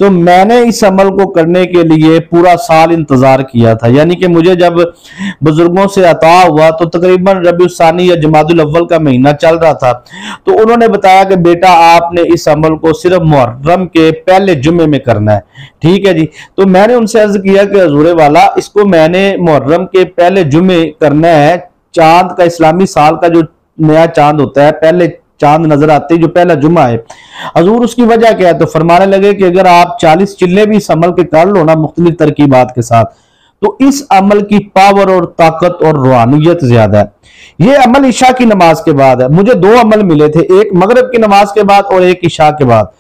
तो मैंने इस अमल को करने के लिए पूरा साल इंतजार किया था। यानी कि मुझे जब बुजुर्गों से अता हुआ तो तकरीबन रबीउस्सानी या जमादुल अव्वल का महीना चल रहा था, तो उन्होंने बताया कि बेटा आपने इस अमल को सिर्फ मुहर्रम के पहले जुम्मे में करना है। ठीक है जी। तो मैंने उनसे अर्ज किया कि हजूर वाला, इसको मैंने मुहर्रम के पहले जुम्मे करना है। चांद का, इस्लामी साल का जो नया चांद होता है, पहले चांद नजर आते जो पहला जुम्मा है। हजूर उसकी वजह क्या है? तो फरमाने लगे कि अगर आप 40 चिल्ले भी इस अमल के कर लो ना मुख्तलिफ तरकीबात के साथ, तो इस अमल की पावर और ताकत और रूहानियत ज्यादा है। ये अमल ईशा की नमाज के बाद है। मुझे 2 अमल मिले थे, एक मगरिब की नमाज के बाद और एक ईशा के बाद।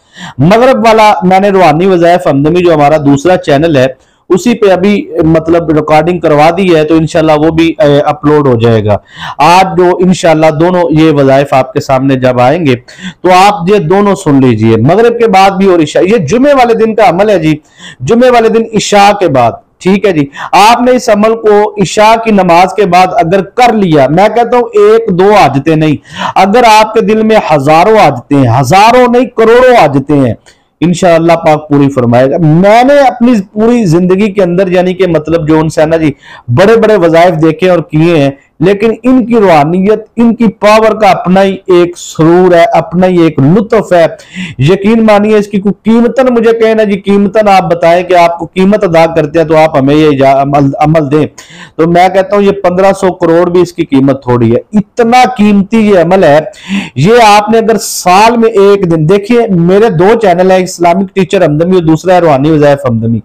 मगरिब वाला मैंने रूहानी वज़ाइफ हमदमी जो हमारा दूसरा चैनल है उसी पे अभी मतलब रिकॉर्डिंग करवा दी है, तो इंशाल्लाह वो भी अपलोड हो जाएगा आज। जो इंशाल्लाह दोनों ये वज़ाइफ आपके सामने जब आएंगे तो आप ये दोनों सुन लीजिए, मगरिब के बाद भी और ईशा। ये जुमे वाले दिन का अमल है जी, जुमे वाले दिन ईशा के बाद। ठीक है जी। आपने इस अमल को ईशा की नमाज के बाद अगर कर लिया, मैं कहता हूं 1-2 आदतें नहीं, अगर आपके दिल में हजारों आदतें हैं, हजारों नहीं करोड़ों आदतें हैं, इंशाअल्लाह पाक पूरी फरमाएगा। मैंने अपनी पूरी जिंदगी के अंदर यानी कि मतलब जो उनसे ना जी बड़े बड़े वज़ाइफ देखे और किए हैं, लेकिन इनकी रूहानियत, इनकी पावर का अपना ही एक सुरूर है, अपना ही एक लुत्फ है। यकीन मानिए इसकी कोई कीमतन, मुझे कहे ना जी कीमतन आप बताएं कि आपको कीमत अदा करते हैं तो आप हमें ये अमल दें, तो मैं कहता हूं ये 1500 करोड़ भी इसकी कीमत थोड़ी है। इतना कीमती ये अमल है। ये आपने अगर साल में एक दिन, देखिए मेरे 2 चैनल है, इस्लामिक टीचर हमदमी और दूसरा है रूहानी वज़ाइफ हमदमी।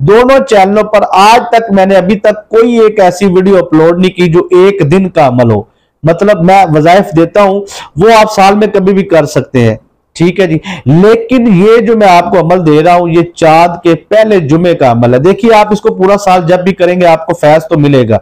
दोनों चैनलों पर आज तक मैंने अभी तक कोई एक ऐसी वीडियो अपलोड नहीं की जो एक दिन का अमल हो। मतलब मैं वज़ाइफ देता हूं वो आप साल में कभी भी कर सकते हैं। ठीक है जी। लेकिन ये जो मैं आपको अमल दे रहा हूं ये चांद के पहले जुमे का अमल है। देखिए आप इसको पूरा साल जब भी करेंगे आपको फैज तो मिलेगा,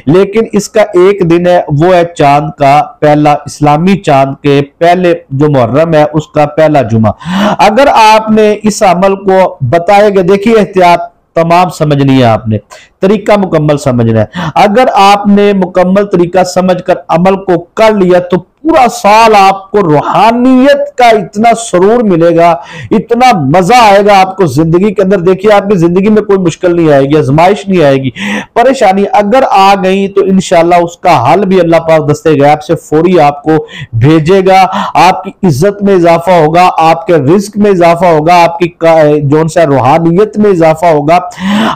लेकिन इसका एक दिन है, वो है चांद का पहला, इस्लामी चांद के पहले जो मुहर्रम है उसका पहला जुमा। अगर आपने इस अमल को बताएगा, देखिए एहतियात तमाम समझनी है, आपने तरीका मुकम्मल समझना है। अगर आपने मुकम्मल तरीका समझकर अमल को कर लिया तो पूरा साल आपको रूहानियत का इतना सुरूर मिलेगा, इतना मजा आएगा आपको जिंदगी के अंदर। देखिए आपकी जिंदगी में कोई मुश्किल नहीं आएगी, आजमाइश नहीं आएगी, परेशानी अगर आ गई तो इंशाल्लाह उसका हल भी अल्लाह पाक दस्ते गैब से फौरी आपको भेजेगा। आपकी इज्जत में इजाफा होगा, आपके रिस्क में इजाफा होगा, आपकी जो सा रूहानियत में इजाफा होगा,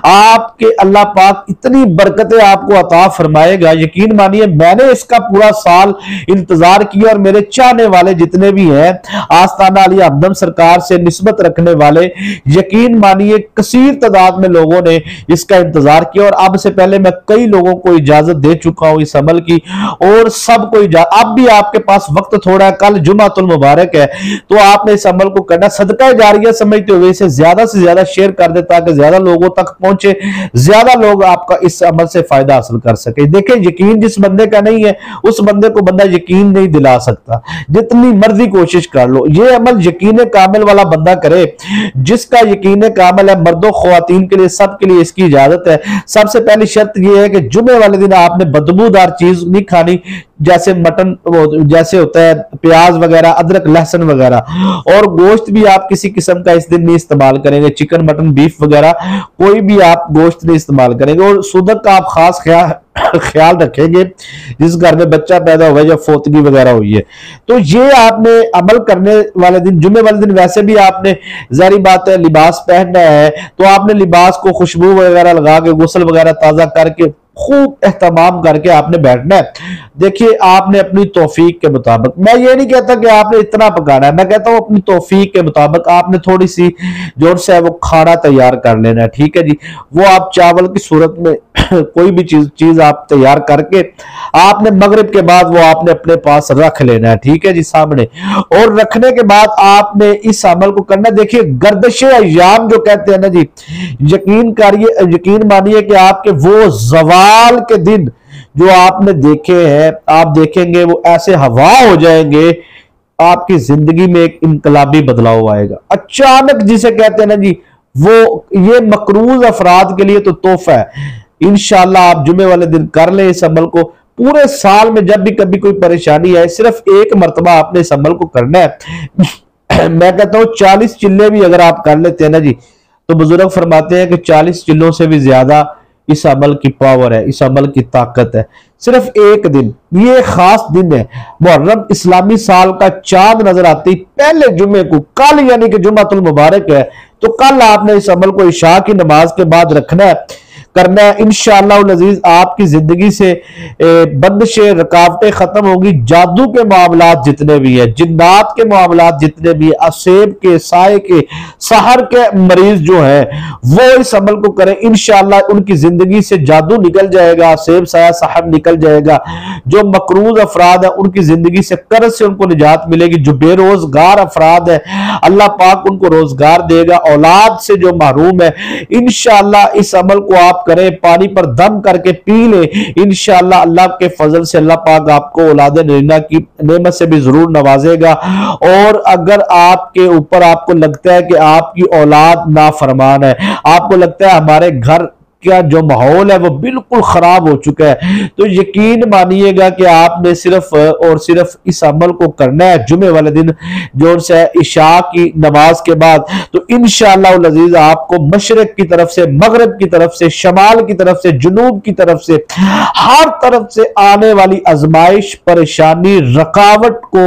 आपके अल्लाह पाक इतनी बरकतें आपको अता फरमाएगा। यकीन मानिए मैंने इसका पूरा साल इंतजार किया और मेरे चाहने वाले जितने भी हैं, आस्ताना अली हमदम सरकार से निस्बत रखने वाले, यकीन मानिए कसीर तादाद में लोगों ने इसका इंतजार किया। और अब से पहले मैं कई लोगों को इजाजत दे चुका हूं इस अमल की, और सबको अब भी आपके पास वक्त थोड़ा है, कल जुमातुल मुबारक है, तो आपने इस अमल को करना। सदका जारिया समझते हुए इसे ज्यादा से ज्यादा शेयर कर दे ताकि ज्यादा लोगों तक पहुंचे, ज्यादा लोग आपका इस अमल से फायदा हासिल कर सके। देखिए यकीन जिस बंदे का नहीं है उस बंदे को बंदा यकीन नहीं दिला सकता, जितनी मर्जी कोशिश कर लो। ये अमल यकीन कामिल वाला बंदा करे, जिसका यकीन कामिल है, मर्दों ख्वातीन के लिए सबके लिए इसकी इजाजत है। सबसे पहली शर्त यह है कि जुमे वाले दिन आपने बदबूदार चीज नहीं खानी, जैसे मटन, जैसे होता है प्याज वगैरह, अदरक लहसुन वगैरह, और गोश्त भी आप किसी किस्म का इस दिन नहीं इस्तेमाल करेंगे, चिकन मटन बीफ वगैरह कोई भी आप गोश्त नहीं इस्तेमाल करेंगे। और सूदक का आप खास ख्याल रखेंगे जिस घर में बच्चा पैदा हुआ है या फोतगी वगैरह हुई है। तो ये आपने अमल करने वाले दिन, जुमे वाले दिन वैसे भी आपने जारी बात है लिबास पहनना है, तो आपने लिबास को खुशबू वगैरह लगा के, गुस्ल वगैरह ताजा करके, खूब एहतमाम करके आपने बैठना है। देखिए आपने अपनी तौफीक के मुताबिक, मैं ये नहीं कहता कि आपने इतना पकाना है, मैं कहता हूं अपनी तौफीक के मुताबिक आपने थोड़ी सी जो है वो खाना तैयार कर लेना है। ठीक है जी। वो आप चावल की सूरत में कोई भी चीज आप तैयार करके आपने मगरिब के बाद वो आपने अपने पास रख लेना है। ठीक है जी, सामने। और रखने के बाद आपने इस अमल को करना। देखिए गर्दिश अय्याम जो कहते हैं ना जी, यकीन करिए, यकीन मानिए कि आपके वो जवाल के दिन जो आपने देखे हैं, आप देखेंगे वो ऐसे हवा हो जाएंगे, आपकी जिंदगी में एक इनकलाबी बदलाव आएगा अचानक, जिसे कहते हैं ना जी, वो ये मकरूज अफराद के लिए तो तोहफा है। इंशाल्लाह आप जुमे वाले दिन कर ले इस अमल को। पूरे साल में जब भी कभी कोई परेशानी आए, सिर्फ एक मरतबा आपने इस अमल को करना है। मैं कहता हूं 40 चिल्ले भी अगर आप कर लेते हैं ना जी, तो बुजुर्ग फरमाते हैं कि 40 जिलों से भी ज्यादा इस अमल की पावर है, इस अमल की ताकत है। सिर्फ एक दिन, ये खास दिन है, मुहर्रम इस्लामी साल का चांद नजर आती पहले जुमे को, कल यानी कि जुम्मतुल मुबारक है, तो कल आपने इस अमल को इशा की नमाज के बाद रखना है, करना है। इंशाअल्लाह अज़ीज आपकी जिंदगी से बंदिशें, रुकावटें खत्म होगी। जादू के मामलात जितने भी है, जिन्नात के मामलात जितने भी है, असेब के, साए के, सहर के मरीज जो है वो इस अमल को करें, इंशाअल्लाह उनकी जिंदगी से जादू निकल जाएगा, असेब, साया, सहर निकल जाएगा। जो मकरूज अफराद है उनकी जिंदगी से कर्ज से उनको निजात मिलेगी। जो बेरोजगार अफराद है अल्लाह पाक उनको रोजगार देगा। औलाद से जो महरूम है इंशाअल्लाह इस अमल को आप करें, पानी पर दम करके पी ले, इंशाअल्लाह अल्लाह के फजल से अल्लाह पाक आपको औलाद नरीना की नेमत से भी जरूर नवाजेगा। और अगर आपके ऊपर आपको लगता है कि आपकी औलाद नाफरमान है, आपको लगता है हमारे घर क्या जो माहौल है वो बिल्कुल खराब हो चुका है, तो यकीन मानिएगा कि आपने सिर्फ और सिर्फ इस अमल को करना है जुमे वाले दिन जो से इशा की नमाज के बाद। तो इंशाअल्लाह अज़ीज आपको मशरक की तरफ से, मगरब की तरफ से, शमाल की तरफ से, जुनूब की तरफ से, हर तरफ से आने वाली आजमाइश, परेशानी, रकावट को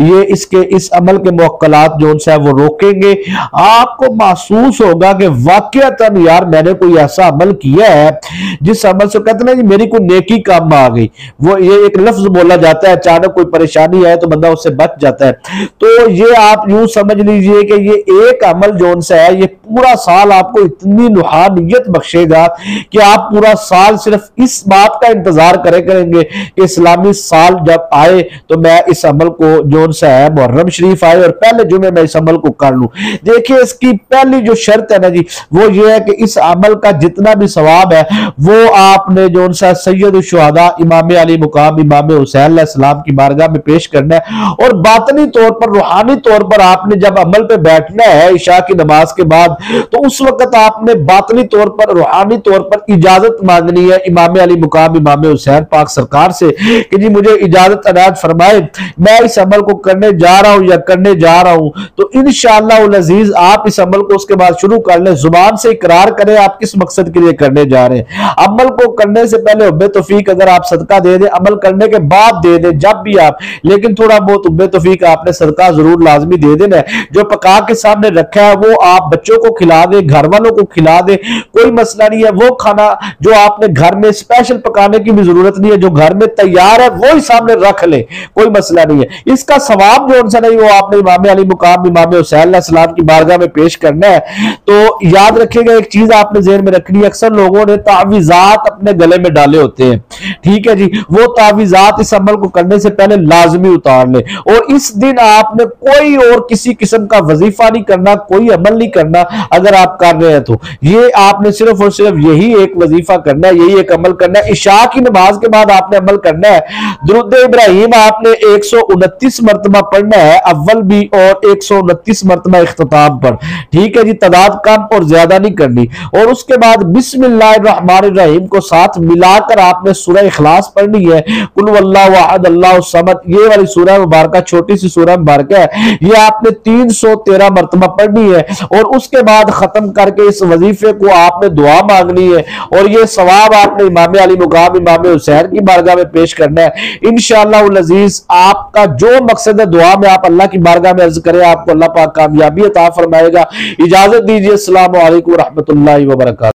ये इसके इस अमल के मुवक्कलात जो है वो रोकेंगे। आपको महसूस होगा कि वाकईतन यार मैंने कोई ऐसा अमल किया है जिस अमल से कहते हैं मेरी कोई नेकी काम आ गई। वो ये एक लफ्ज बोला जाता है, अचानक कोई परेशानी है तो बंदा उससे बच जाता है। तो ये आप यूं समझ लीजिए कि ये एक अमल जो सा है ये पूरा साल आपको इतनी रूहानियत बख्शेगा कि आप पूरा साल सिर्फ इस बात का इंतजार करेंगे कि इस्लामी साल जब आए तो मैं इस अमल को जो सा है मुहर्रम शरीफ आए और पहले जुमे में इस अमल को कर लूं। देखिए इसकी पहली जो शर्त है ना जी वो ये है कि इस अमल का जितना भी सवाब है वो आपने जो सा सैयद शुहदा इमाम अली मुकाम इमाम हुसैन अलैहिस्सलाम की बारगाह में पेश करना है। और बातनी तौर पर, रूहानी तौर पर आपने जब अमल पे बैठना है इशा की नमाज के बाद, तो उस वक्त आपने बातनी तौर पर, रूहानी तौर पर इजाजत मांगनी है इमाम अली मुकाम इमाम हुसैन पाक सरकार से कि जी मुझे इजाजत अनाज फरमाए, मैं इस अमल को करने जा रहा हूं या करने जा रहा हूं। तो इंशाअल्लाह अज़ीज आप इस अमल को उसके बाद शुरू कर लें, जुबान से इकरार करें आप किस मकसद के लिए करने जा रहे हैं। अमल को करने से पहले उब्बे तौफीक अगर आप सदका दे दें, अमल करने के बाद दे दें, जब भी आप, लेकिन थोड़ा बहुत उब्बे तौफीक आपने सदका जरूर लाजमी दे देना है। जो पका के सामने रखा है वो आप बच्चों को खिला दे, घर वालों को खिला दे, कोई मसला नहीं है। वो खाना जो आपने घर में स्पेशल पकाने की भी जरूरत नहीं है, जो घर में तैयार है वो ही सामने रख ले, कोई मसला नहीं है। इसका सवाब जो उनसे नहीं वो आपने इमाम अली मुकाम इमाम हुसैन अलैहिस्सलाम की बारगाह में पेश करना है। तो याद रखिएगा एक चीज आपने ज़हन में रखनी है, अक्सर लोगों ने तावीज़ात अपने गले में डाले होते हैं, ठीक है जी, वो तावीज़ात इस अमल को करने से पहले लाजमी उतार ले। और इस दिन आपने कोई और किसी किस्म का वजीफा नहीं करना, कोई अमल नहीं करना। अगर आप कर रहे हैं तो ये आपने सिर्फ और सिर्फ यही एक वजीफा करना है, यही एक अमल करना है। इशा की नमाज के बाद आपने अमल करना है, दुरूद इब्राहिम आपने 129 मरतबा पढ़ना है, अव्वल भी और 129 मरतबा इख्तिताम पर, ठीक है जी, तादाद कम और ज्यादा नहीं करनी। और उसके बाद बिस्मिल्लाहिर्रहमानिर्रहीम को साथ मिलाकर आपने सूरह इखलास पढ़नी है, कुल वल्लाहु अहद अल्लाहु समद, ये वाली सूरह मुबारक, छोटी सी सूरह मुबारक है, ये आपने 313 मरतबा पढ़नी है। और उसके बाद खत्म करके इस वजीफे को आपने दुआ मांगनी है और ये सवाब आपने इमाम अली मुकाम इमाम हुसैन की बारगाह में पेश करना है। इंशाअल्लाह अज़ीज आपका जो मकसद है दुआ में आप अल्लाह की बारगाह में अर्ज करें, आपको अल्लाह पाक कामयाबी अता फरमाएगा। इजाजत दीजिए, अस्सलामु अलैकुम व रहमतुल्लाहि व बरकातहू।